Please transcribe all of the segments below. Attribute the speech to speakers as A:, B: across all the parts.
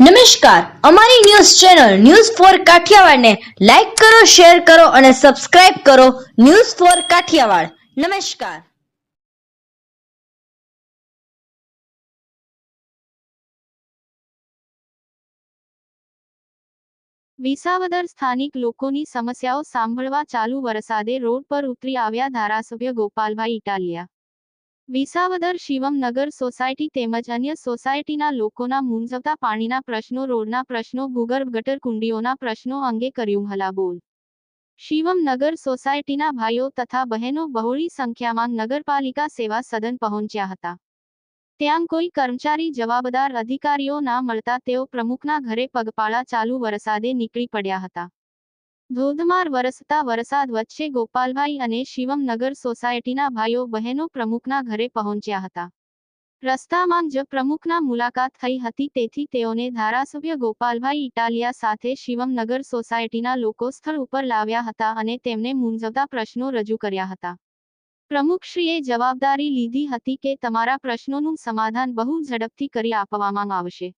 A: નમસ્કાર, અમારી news channel news for કાઠિયાવાડને લાઈક કરો, શેર કરો અને સબસ્ક્રાઇબ કરો. News for Kathiawad. નમસ્કાર.
B: વિસાવદર સ્થાનિક લોકોની સમસ્યાઓ સાંભળવા ચાલુ વરસાદે રોડ પર ઉતરી આવ્યા ધારાસભ્ય ગોપાલભાઈ ઇટાલિયા. વિસાવદર શિવમનગર સોસાયટી તેમજ અન્ય સોસાયટીના લોકોના મૂંઝવતા પાણીના પ્રશ્નો, રોડના પ્રશ્નો, ભૂગર્ભ ગટર કુંડીઓના પ્રશ્નો અંગે કર્યું હલાબોલ. શિવમનગર સોસાયટીના ભાઈઓ તથા બહેનો બહોળી સંખ્યામાં નગરપાલિકા સેવા સદન પહોંચ્યા હતા. ત્યાં કોઈ કર્મચારી જવાબદાર અધિકારીઓ ના મળતા તેઓ પ્રમુખના ઘરે પગપાળા ચાલુ વરસાદે નીકળી પડ્યા હતા. ધોધમાર વરસતા વરસાદ વચ્ચે ગોપાલભાઈ અને શિવમનગર સોસાયટીના ભાઈઓ બહેનો પ્રમુખના ઘરે પહોંચ્યા હતા. રસ્તામાં જ પ્રમુખના મુલાકાત થઈ હતી, તેથી તેઓને ધારાસભ્ય ગોપાલભાઈ ઇટાલિયા સાથે શિવમનગર સોસાયટીના લોકો સ્થળ ઉપર લાવ્યા હતા અને તેમને મૂંઝવતા પ્રશ્નો રજૂ કર્યા હતા. પ્રમુખશ્રીએ જવાબદારી લીધી હતી કે તમારા પ્રશ્નોનું સમાધાન બહુ ઝડપથી કરી આપવામાં આવશે.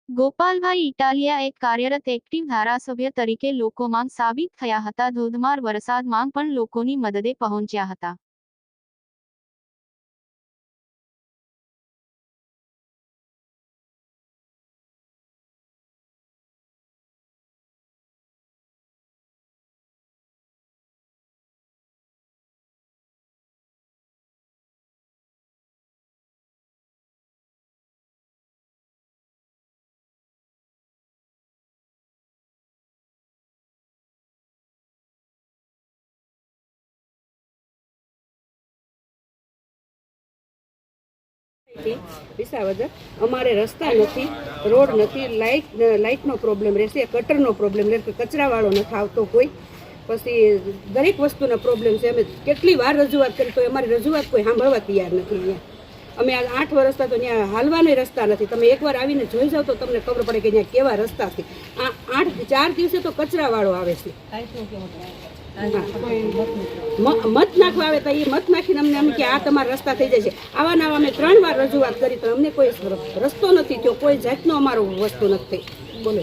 B: ગોપાલભાઈ ઇટાલિયા એક કાર્યરત એક્ટિવ ધારાસભ્ય તરીકે લોકોમાં સાબિત થયા હતા. ધોધમાર વરસાદમાં પણ લોકોની મદદે પહોંચ્યા હતા.
C: વિસાવદર અમારે રસ્તા નથી, રોડ નથી, લાઇટનો પ્રોબ્લેમ રહેશે, ગટરનો પ્રોબ્લેમ રહેશે, કચરાવાળો નથી આવતો કોઈ, પછી દરેક વસ્તુનો પ્રોબ્લેમ છે. અમે કેટલી વાર રજૂઆત કરી તો અમારી રજૂઆત કોઈ સાંભળવા તૈયાર નથી. અહીંયા અમે 8 વર્ષથી તો ત્યાં હાલવાના રસ્તા નથી. તમે એકવાર આવીને જોઈ જાઓ તો તમને ખબર પડે કે ત્યાં કેવા રસ્તા છે. આ 4 દિવસે તો કચરાવાળો આવે છે. મત નાખવા આવે તો એ મત નાખીને અમને એમ કે આ તમારા રસ્તા થઈ જાય છે. આવા નવા અમે 3 વાર રજૂઆત કરી તો અમને કોઈ રસ્તો નથી થયો, કોઈ જાતનો અમારો વસ્તુ નથી થઈ. બોલો.